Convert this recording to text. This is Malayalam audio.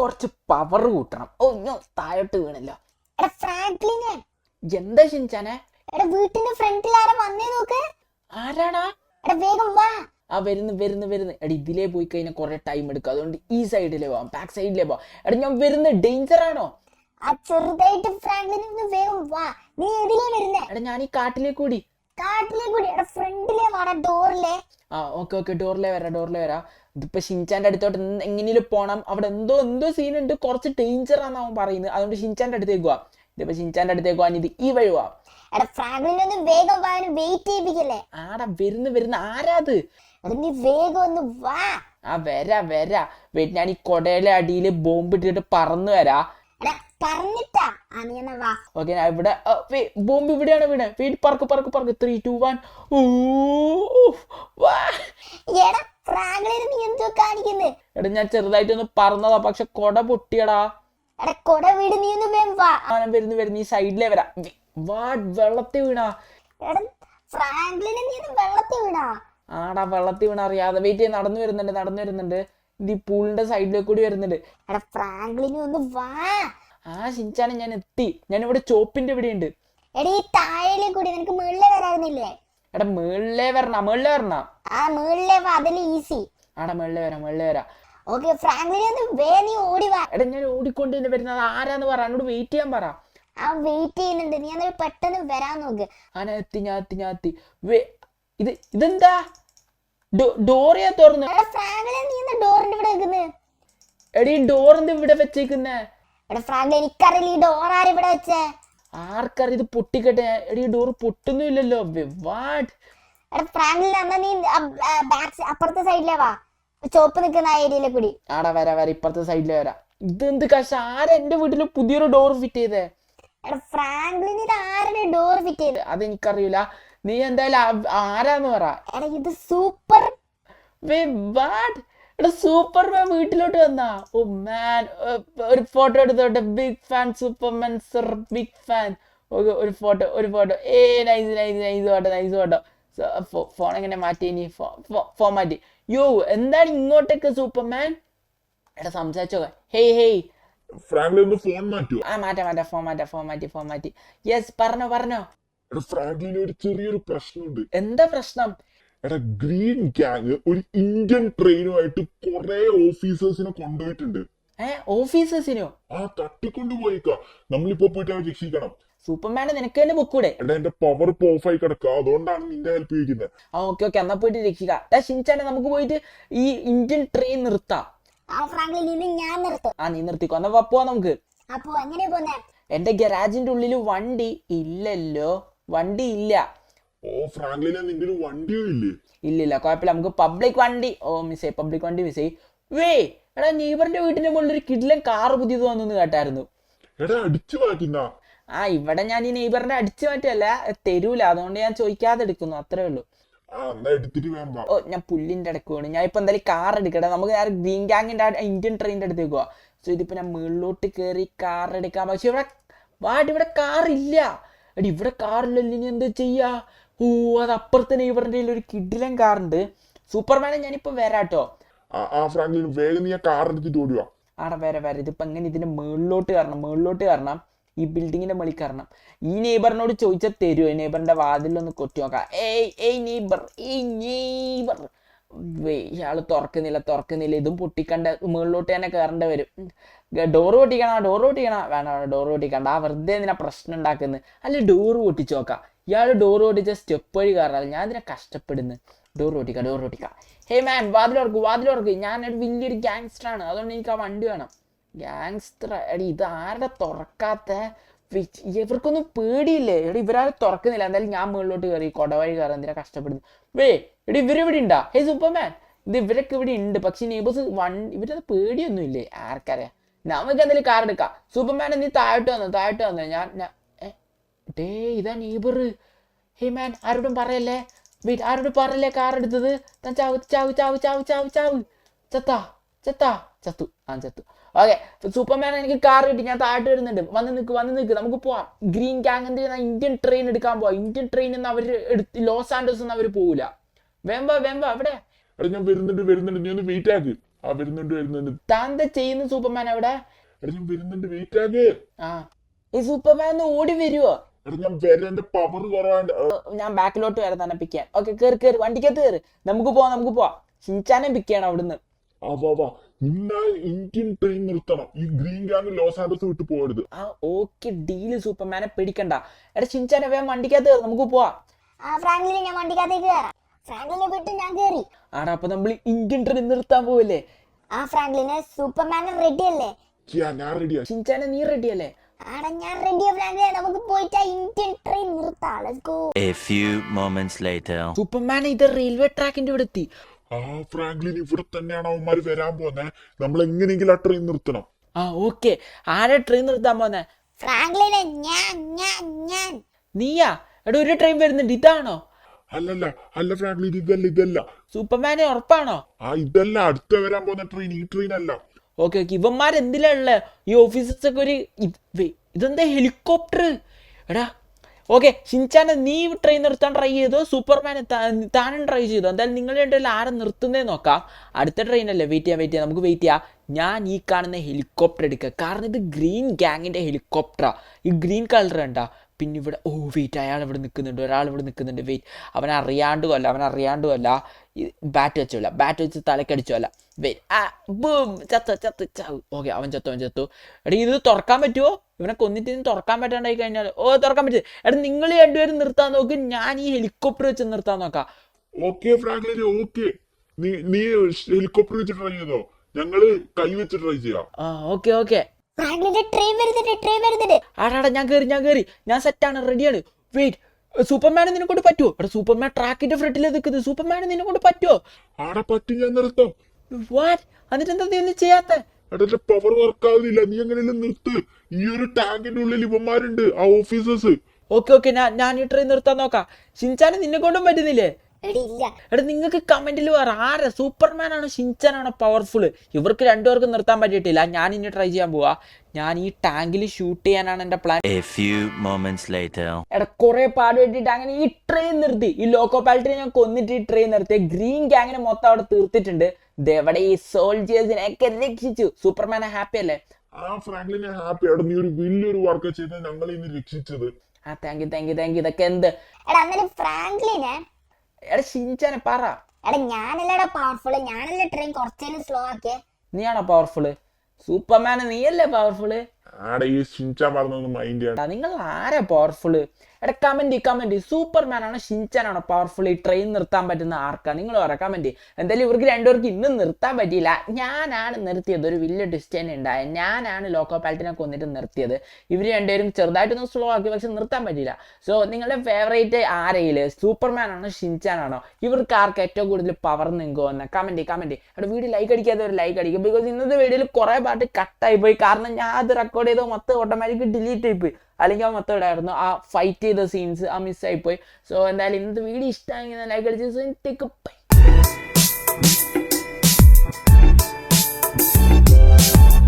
കുറച്ച് പവർ കൂട്ടണം. ഓ ഞാൻ താഴോട്ട് വീണല്ലോ. എടാ ഫ്രാങ്ക്ലിനെ, എന്താ ഷിൻചാനെ? എടാ വീട്ടിന്റെ ഫ്രണ്ടിൽ ആരാ വന്നേ നോക്ക്. ആരാടാ? എടാ വേഗം വാ. വരുന്നു. എടാ ഇതിലേ പോയി കഴിഞ്ഞാൽ കുറെ ടൈം എടുക്കും. അതുകൊണ്ട് ഈ സൈഡിലേ പോവാം, ബാക്ക് സൈഡിലേ പോവാം. എടാ ഞാൻ വരുന്നു. ഡേഞ്ചർ ആണോ? ആ ചെറുതായിട്ട് ഫ്രാങ്ക്ലിനെ ഒന്ന് വേഗം വാ. നീ എതിലേ വരുന്നേ? എടാ ഞാൻ ഈ കാട്ടിലേക്ക് കൂടി. എടാ ഫ്രണ്ടിലേ വാടാ, ഡോറിലെ. ഓക്കെ ഡോറിലേ വരാം. ഇതിപ്പോ ഷിൻചാന്റെ അടുത്തോട്ട് എങ്ങനെയും പോണം. അവിടെ എന്തോ സീനുണ്ട്, കുറച്ച് ഡേഞ്ചർ ആണെന്ന് അവൻ പറയുന്നത്. അതുകൊണ്ട് ഷിൻചാന്റെ അടുത്തേക്ക് പോവാം. ഇതിപ്പോ ഷിൻചാന്റെ അടുത്തേക്ക് പോവാൻ ഇത് ഈ വഴി പോവാം. എടാ ഫ്രാങ്ക്ലിനെ ഒന്ന് വേഗം വാ, വെയിറ്റ് ചെയ്യിപ്പിക്കല്ലേ. ആടാ വരുന്നു. ആരാത്? എടാ നീ വേഗം ഒന്ന് വാ. വരാ വെയിറ്റ്. ഞാൻ ഈ കൊടയുടെ അടിയിൽ ബോംബ് ഇട്ടിട്ട് പറന്നു വരാ. എടാ പറഞ്ഞിട്ടാ നീ എന്നാ വാ. ഓക്കെ ഞാൻ ഇവിടെ ബോംബ് ഇവിടെയാണ് വീണേ. വെയിറ്റ്, പറക്ക് 3, 2, 1. എടാ ഫ്രാങ്ക്ലിനെ നീ എന്തോ കാണിക്കുന്നേ? എടാ ഞാൻ ചെറുതായിട്ടൊന്ന് പറന്നതാ, പക്ഷെ കൊട പൊട്ടിയടാ. എടാ കൊട വീട്, നീ ഒന്ന് വേഗം വാ. ഞാൻ വരുന്നു. ഈ സൈഡിലേ വരാം. വെള്ളത്തിൽ വീണാ. എടാ ഫ്രാങ്ക്ലിനെ നീ ഒന്ന് വെള്ളത്തിൽ വീണാ. ആടാ വെള്ളത്തിൽ വീണ അറിയാതെ. വെയിറ്റ് ചെയ്ത് നടന്നു വരുന്നുണ്ട്. ഇത് ഈ പൂളിന്റെ സൈഡിലേക്ക് കൂടി വരുന്നുണ്ട്. എടാ ഫ്രാങ്ക്ലിനെ ഒന്ന് വാ. ഷിൻചാനെ ഞാൻ എത്തി. ഞാൻ ഇവിടെ ചോപ്പിന്റെ ഇവിടെ ഉണ്ട്. എടാ ഈ താഴെ കൂടി നിനക്ക് മുകളിലേ വരാറുന്നില്ലേ? എടാ മേളിലേ വരണ. മുകളിലേ വാ, അതല്ലേ ഈസി. ആടാ മേളിലേ വരാം. ഓക്കെ ഫ്രാങ്ക്ലിനെ ഒന്ന് നീ ഓടി വാ. എടാ ഞാൻ ഓടിക്കൊണ്ട് തന്നെ വരുന്നത്. ആരാന്ന് പറ, എന്നോട് വെയിറ്റ് ചെയ്യാൻ പറ. വെയിറ്റ് ചെയ്യുന്നുണ്ട്. നീ അന്നേരം പെട്ടെന്ന് വരാൻ നോക്ക്. ഞാൻ എത്തി. ഇതെന്താ ഡോറിയാ തുറന്നു? ഫ്രാങ്ക്ലിനെ നീ എന്താ ഡോറിന്റെ ഇവിടെ വെക്കുന്നേ? എടീ ഡോറിന്റെ ഇവിടെ വെച്ചേക്കുന്നേ. എടാ ഫ്രാങ്ക്ലിൻ, എനിക്കറിയില്ല ഈ ഡോർ ആര് ഇവിടെ വെച്ചേ. ആർക്കറിയാം, ഇത് പൊട്ടിക്കട്ടെ. എടീ ഡോർ പൊട്ടുന്നില്ലല്ലോ. വാട്ട്? എടാ ഫ്രാങ്ക്ലിൻ, എന്നാ നീ അപ്പുറത്തെ സൈഡിലേ വാ, ചോപ്പ് നിൽക്കുന്ന ആ ഏരിയയിലെ കൂടി. ആടാ വരാ. ഇപ്പുറത്തെ സൈഡിലേ വരാം. ഇതെന്ത് കശ? ആരാ എന്റെ വീട്ടില് പുതിയൊരു ഡോർ ഫിറ്റ് ചെയ്തേ? എടാ ഫ്രാങ്ക്ലിൻ, ഇത് ആരുടെ ഡോർ ഫിറ്റ് ചെയ്ത്? അതെനിക്കറിയില്ല. നീ എന്തായാലും ആരാന്ന് പറ. എടാ ഇത് സൂപ്പർ. എടാ സൂപ്പർമാൻ വീട്ടിലോട്ട് വന്നാ? ഓ മാൻ, ഒരു ഫോട്ടോ എടുത്തോട്ടെ. Big fan superman sir, big fan. ഒരു ഫോട്ടോ. Nice photo. ഫോൺ എങ്ങനെ മാറ്റി? ഇനി ഫോൺ മാറ്റി. എന്താണ് ഇങ്ങോട്ടേക്ക് സൂപ്പർമാൻ? എടാ സംസാരിച്ചോ. ഹേയ് ഫ്രാങ്ക്ലിൻ ഫോൺ മാറ്റുമോ? മാറ്റാം. ഫോൺ മാറ്റി. യെസ് പറഞ്ഞോ. എടാ ഫ്രാങ്ക്ലിന് ഒരു ചെറിയൊരു പ്രശ്നമുണ്ട്. എന്താ പ്രശ്നം? എടാ ഗ്രീൻ ഗ്യാങ് ഒരു ഇന്ത്യൻ ട്രെയിനുമായിട്ട് കുറെ ഓഫീസേഴ്സിനെ കൊണ്ടുപോയിട്ടുണ്ട്. ഓഫീസേഴ്സിനോ? തട്ടിക്കൊണ്ടുപോയിക്കാ. നമ്മളിപ്പോ പോയിട്ട് അവരെ രക്ഷിക്കണം. സൂപ്പർമാനെ നിനക്ക് തന്നെ ബുക്കൂടെ? എടാ എന്റെ പവർ ഇപ്പൊ ഓഫ് ആയി കിടക്കുക, അതുകൊണ്ടാണ് നിന്റെ ഹെൽപ്പ് ചെയ്യുന്നത്. ഓക്കെ എന്നാ പോയിട്ട് രക്ഷിക്കാം. ഷിൻചാനെ നമുക്ക് പോയിട്ട് ഈ ഇന്ത്യൻ ട്രെയിൻ നിർത്താം. ഞാൻ നിർത്തും. നീ നിർത്തിക്കോ. എന്നാ പോവാ നമുക്ക്. അപ്പൊ എങ്ങനെയാ പോന്നെ? എന്റെ ഗരാജിന്റെ ഉള്ളില് വണ്ടി ഇല്ലല്ലോ. വണ്ടി ഇല്ല. ഓ ഫ്രാങ്ക്ലിനെ, നിന്റെ ഒരു വണ്ടിയോ ഇല്ലേ? ഇല്ലില്ല, കുഴപ്പമില്ല. നമുക്ക് പബ്ലിക് വണ്ടി മിസ് ആയി. എടാ നെയ്ബറിന്റെ വീട്ടിന്റെ മുകളിൽ ഒരു കിഡിലൻ കാറ് പുതിയത് വന്നു കേട്ടായിരുന്നു. എടാ അടിച്ചു മാറ്റുന്ന? ഇവിടെ ഞാൻ ഈ നെയ്ബറിന്റെ അടിച്ചു മാറ്റല്ല, തരൂല. അതുകൊണ്ട് ഞാൻ ചോദിക്കാതെ എടുക്കുന്നു, അത്രേ ഉള്ളൂ. ഞാൻ പുല്ലിന്റെ ഇടയ്ക്ക് പോകണം. ഞാൻ ഇപ്പൊ എന്തായാലും കാർ എടുക്കട്ടെ. നമുക്ക് ഞാൻ ഗ്രീൻ ഗ്യാങ്ങിന്റെ ഇന്ത്യൻ ട്രെയിനിന്റെ അടുത്തേക്ക് പോവാ. സോ ഇതിപ്പോ ഞാൻ മുകളിലോട്ട് കയറി കാർ എടുക്കാം. പക്ഷെ ഇവിടെ കാറില്ല. എടി ഇവിടെ കാറില്ലല്ലോ, ഇനി എന്താ ചെയ്യാ? അത് അപ്പുറത്തെ നെയ്ബറിന്റെ ഒരു കിഡിലൻ കാറുണ്ട്. സൂപ്പർമാനെ ഞാനിപ്പോ വരാട്ടോ. വേഗം നീ കാർ എടുത്തിട്ട് ഓടുക. വരാ. ഇതിപ്പോ എങ്ങനെ ഇതിന്റെ മുകളിലോട്ട് കയറണം. ഈ ബിൽഡിങ്ങിന്റെ മുകളിൽ കയറണം. ഈ നെയ്ബറിനോട് ചോദിച്ചാൽ തരുമോ? നെയ്ബറിന്റെ വാതിലൊന്ന് കൊട്ടി നോക്കാം. നെയ്ബർ. ഇയാള് തുറക്കുന്നില്ല. ഇതും പൊട്ടിക്കണ്ട, മുകളിലോട്ട് തന്നെ കയറേണ്ടി വരും. ഡോറ് പൊട്ടിക്കണം. വേണ്ട, ഡോറ് പൊട്ടിക്കണ്ട. വെറുതെ എന്തിനാ പ്രശ്നം ഉണ്ടാക്കുന്നത്? അല്ലെ ഡോറ് പൊട്ടിച്ചു നോക്കാം. ഇയാള് ഡോറ് പൊട്ടിച്ച സ്റ്റെപ്പ് വഴി കയറാറ്. ഞാൻ ഇതിനെ കഷ്ടപ്പെടുന്നു. ഡോറ് പൊട്ടിക്കാം. ഹേ മാൻ, വാതിലോർക്ക്. ഞാനൊരു വലിയൊരു ഗാങ്സ്റ്റർ ആണ്, അതുകൊണ്ട് എനിക്ക് ആ വണ്ടി വേണം. ഗാങ്സ്റ്റർ? എടി ഇത് ആരുടെ തുറക്കാത്ത? ഇവർക്കൊന്നും പേടിയില്ലേ? എടി ഇവരാരും തുറക്കുന്നില്ല. എന്തായാലും ഞാൻ മുകളിലോട്ട് കയറി കൊടവഴി കയറാൻ എന്തിനാ കഷ്ടപ്പെടുന്നു? എടി ഇവരിവിടെ ഉണ്ടാ? ഹേ സൂപ്പർമാൻ, ഇത് ഇവരൊക്കെ ഇവിടെ ഉണ്ട്. പക്ഷെ നെയ്ബേഴ്സ് ഇവരത് പേടിയൊന്നും ഇല്ലേ? ആർക്കറിയാം. നമുക്ക് എന്തായാലും കാർ എടുക്കാം. സൂപ്പർമാൻ നീ താഴോട്ട് വന്നു. ഞാൻ ഇതാ നെയ്ബർ. ഹേ മാൻ, ആരോടും പറയല്ലേ കാർ എടുത്തത്. ചാവ്. ചത്തു. ഓക്കെ സൂപ്പർമാൻ, എനിക്ക് കാർ കിട്ടി. ഞാൻ താഴോട്ട് വരുന്നുണ്ട്. വന്ന് നിൽക്ക്. നമുക്ക് പോവാം. ഗ്രീൻ ഗ്യാങ്ങിന്റെ ഇന്ത്യൻ ട്രെയിൻ എടുക്കാൻ പോവാം. ഇന്ത്യൻ ട്രെയിൻ എന്ന് അവര് ലോസ് ആൻഡോസ് ഒന്നും അവര് പോവില്ല. വേമ്പ എവിടെ? ഞാൻ വരുന്നുണ്ട്. നീ ഒന്ന് വെയിറ്റ് ആക്ക്. ആ വരുന്നുണ്ട്. താൻ എന്താ ചെയ്യുന്നു സൂപ്പർമാൻ അവിടെ? എടാ ഞാൻ വരുന്നുണ്ട്, വെയിറ്റ് ആകെ. ആ ഈ സൂപ്പർമാൻ ഒന്ന് ഓടി വരുവോ? എടാ ഞാൻ വരാൻ, എന്റെ പവർ കുറവാണ്ട്. ഞാൻ ബാക്കിലോട്ട് വരാം തന്നെ പിക്കാൻ. ഓക്കെ കേറി വണ്ടിക്കകത്ത് കയറി, നമുക്ക് പോവാം. ഷിൻചാനെ പിക്ക് ചെയ്യണം അവിടുന്ന്. വാ ഇന്നാ ഇന്ത്യൻ ട്രെയിൻ നിർത്തണം. ഈ ഗ്രീൻ ഗാങ് ലോസ് ആൻഡോസ് വിട്ട് പോകരുത്. ആ ഓക്കെ ഡീല്, സൂപ്പർമാനെ പേടിക്കണ്ട. എടാ ഷിൻചാനെ വേഗം വണ്ടിക്കകത്ത് കയറി, നമുക്ക് പോവാം. ഫ്രാങ്ക്ലിനെ ഞാൻ വണ്ടിക്കകത്തേക്ക് കയറാം. ഫ്രാങ്ക്ലിനെ വിട്ട് ഞാൻ കയറി. ആടാ അപ്പൊ നമ്മൾ ഇന്ത്യൻ ട്രെയിൻ നിർത്താൻ പോവല്ലേ? ഫ്രാങ്ക്ലിനെ സൂപ്പർമാനെ റെഡി അല്ലേ? ഞാൻ റെഡിയാ. ഷിൻചാനെ നീ റെഡി അല്ലേ? ആടാ ഞാൻ റെഡിയാ ഫ്രാങ്ക്ലിനെ, നമുക്ക് പോയിട്ട് ഇന്ത്യൻ ട്രെയിൻ നിർത്താം. Let's go. A few moments later. സൂപ്പർമാനെ ഇത് റെയിൽവേ ട്രാക്കിന്റെ ഇവിടെ എത്തി. ഫ്രാങ്ക്ലിൻ ഇവിടെ തന്നെയാണ് അവന്മാര് വരാൻ പോന്നെ. നമ്മൾ എങ്ങനെയെങ്കിലും ആ ട്രെയിൻ നിർത്തണം. ഓക്കെ ആരെ ട്രെയിൻ നിർത്താൻ പോന്നെ? ഫ്രാങ്ക്ലിനെ ഞാൻ നീയാ? എടാ ഒരു ട്രെയിൻ വരുന്നുണ്ട്, ഇതാണോ? അല്ല ഫ്രാങ്ക്ലിൻ, ഇതല്ല. സൂപ്പർമാനെ ഉറപ്പാണോ? ഇതല്ല, അടുത്ത വരാൻ പോകുന്ന ട്രെയിൻ ഈ ട്രെയിൻ അല്ല. ഓക്കെ ഇവന്മാരെന്തിലാ ഉള്ളത്? ഈ ഓഫീസേഴ്സ് ഒക്കെ ഒരു ഇതെന്താ ഹെലികോപ്റ്റർ? എടാ ഓക്കെ ഷിൻചാനെ നീ ട്രെയിൻ നിർത്താൻ ട്രൈ ചെയ്തോ, സൂപ്പർമാനെ താനും ട്രൈ ചെയ്തോ? എന്തായാലും നിങ്ങൾ രണ്ടുപേരും ആരെ നിർത്തുന്നേ നോക്കാം. അടുത്ത ട്രെയിനല്ലേ, വെയിറ്റ് ചെയ്യാം, നമുക്ക് വെയിറ്റ് ചെയ്യാം. ഞാൻ ഈ കാണുന്ന ഹെലികോപ്റ്റർ എടുക്കുക, കാരണം ഇത് ഗ്രീൻ ഗാങ്ങിൻ്റെ ഹെലികോപ്റ്ററാ. ഈ ഗ്രീൻ കളർ കണ്ടാ. പിന്നെ ഇവിടെ വെയിറ്റ്, ഒരാൾ ഇവിടെ നിൽക്കുന്നുണ്ട്. വെയിറ്റ്, അവൻ അറിയാണ്ടുമല്ല ബാറ്റ് വെച്ച് തലക്കടിച്ചല്ല. വെയിറ്റ്, ബൂം, ചത്തു. ഓക്കെ അവൻ ചത്തു. എടാ ഇത് തുറക്കാൻ പറ്റുമോ? ഇവനെ കൊന്നിട്ട് തുറക്കാൻ പറ്റാണ്ടായി കഴിഞ്ഞാൽ തുറക്കാൻ പറ്റും. എടാ നിങ്ങൾ രണ്ടുപേരും നിർത്താൻ നോക്ക്, ഞാൻ ഈ ഹെലികോപ്റ്റർ വെച്ച് നിർത്താൻ നോക്കാം. Okay Franklin, okay. നീ ഹെലികോപ്റ്റർ വെച്ച് ട്രൈ ചെയ്തോ, ഞങ്ങള് കൈ വെച്ച് ട്രൈ ചെയ്യാം. ഓക്കെ ഫ്രാങ്ക്ലിന്റെ ട്രെയിൻ വരുന്നുണ്ട്. ആടാ ഞാൻ കയറി, ഞാൻ സെറ്റാണ്, റെഡിയാണ്. വെയിറ്റ്, സൂപ്പർമാനെ നിന്നെ കൊണ്ട് പറ്റുമോ? എടാ സൂപ്പർമാൻ ട്രാക്കിന്റെ ഫ്രണ്ടിൽ നിൽക്കുന്നത്, സൂപ്പർമാനെ നിന്നെ കൊണ്ട് പറ്റുമോ? ആടെ പറ്റും, ഞാൻ നിർത്താം. വാട്ട്? എന്നിട്ട് എന്താ നീ ഒന്നും ചെയ്യാത്ത? എടാ പവർ വർക്കാവുന്നില്ല, നീ എങ്ങനെയെങ്കിലും നിർത്ത്. ഈ ഒരു ടാങ്കിന്റെ ഉള്ളിൽ ഇവന്മാരുണ്ട്, ആ ഓഫീസേഴ്സ്. ഓക്കെ ഞാൻ ഈ ട്രെയിൻ നിർത്താൻ നോക്കാം. ഷിൻചാനെ നിന്നെ കൊണ്ടും പറ്റുന്നില്ലേ? ഇല്ല. എടാ നിങ്ങൾക്ക് കമന്റിൽ പറ, ആരാ സൂപ്പർമാൻ ആണോ ഷിൻചാനാണോ പവർഫുൾ? ഇവർക്ക് രണ്ടുപേർക്കും നിർത്താൻ പറ്റിയിട്ടില്ല. ഞാൻ ഇനി ട്രൈ ചെയ്യാൻ പോവാ. ഞാൻ ഈ ടാങ്കിൽ ഷൂട്ട് ചെയ്യാനാണ് എന്റെ plan. A few moments later. എടാ കുറെ പാട് വെട്ടിട്ട് അങ്ങനെ ഈ ട്രെയിൻ നിർത്തി. ഈ ലോക്കോ പാലിറ്റിനെ ഞാൻ കൊന്നിട്ട് ഈ ട്രെയിൻ നിർത്തി. ഗ്രീൻ ഗാങ്ങിനെ മൊത്തം അവിടെ തീർത്തിട്ടുണ്ട്. ഇതെവിടെ ഈ സോൾജേഴ്സിനെ ഒക്കെ രക്ഷിച്ചു. സൂപ്പർമാനെ ഹാപ്പി അല്ലേ? ഫ്രാങ്ക്ലിനെ ഹാപ്പി. അവിടെ നീ ഒരു വലിയൊരു വർക്ക് ചെയ്ത് ഞങ്ങൾ ഇന്ന് രക്ഷിച്ചത്. Thank you. ഇതൊക്കെ എന്ത്? എടാ എന്നാലും ഫ്രാങ്ക്ലിനെ, എടാ ഷിൻചാനെ പറ. എടാ ഞാനല്ലടാ പവർഫുള്ള്, ഞാനല്ലേ ട്രെയിൻ കുറച്ചേലും സ്ലോ ആക്കിയേ. നീയാണോ പവർഫുള്ള്? സൂപ്പർമാനെ നീയല്ലേ പവർഫുള്ള്? ആടെ ഈ ഷിൻചാൻ പറഞ്ഞൊന്നും മൈൻഡ് ചെയ്യണം. നിങ്ങൾ ആരാ പവർഫുള്ള്? എടാ കമന്റ് സൂപ്പർമാൻ ആണോ ഷിൻചാനാണോ പവർഫുൾ? ഈ ട്രെയിൻ നിർത്താൻ പറ്റുന്ന ആർക്കാ? നിങ്ങൾ പറ കമന്റ്. എന്തായാലും ഇവർക്ക് രണ്ടുപേർക്ക് ഇന്നും നിർത്താൻ പറ്റിയില്ല. ഞാനാണ് നിർത്തിയത്. ഒരു വലിയ ഡിസ്റ്റൻസ് ഉണ്ടായ ഞാനാണ് ലോക്കോ പാലറ്റിനെ കൊന്നിട്ട് നിർത്തിയത്. ഇവർ രണ്ടുപേരും ചെറുതായിട്ടൊന്ന് സ്ലോ ആക്കി, പക്ഷെ നിർത്താൻ പറ്റിയില്ല. സോ നിങ്ങളുടെ ഫേവറേറ്റ് ആരെയില്? സൂപ്പർമാൻ ആണോ ഷിൻചാനാണോ? ഇവർക്ക് ആർക്ക് ഏറ്റവും കൂടുതൽ പവർ നിങ്ങൾക്ക് വന്ന കമന്റ്. എടാ വീഡിയോ ലൈക്ക് അടിക്കാതെ ഒരു ലൈക്ക് അടിക്കും. ബിക്കോസ് ഇന്നത്തെ വീഡിയോയിൽ കുറെ പാട്ട് കട്ടായി പോയി. കാരണം ഞാൻ അത് റെക്കോർഡ് ചെയ്തോ മൊത്തം ഓട്ടോമാറ്റിക് ഡിലീറ്റ് ആയിപ്പോയി. അല്ലെങ്കിൽ ആ മൊത്തം ഇടായിരുന്നു. ആ ഫൈറ്റ് ചെയ്ത സീൻസ് മിസ്സായിപ്പോയി. സോ എന്തായാലും ഇന്നത്തെ വീഡിയോ ഇഷ്ടമായെങ്കിൽ ലൈക്ക് അടിച്ച്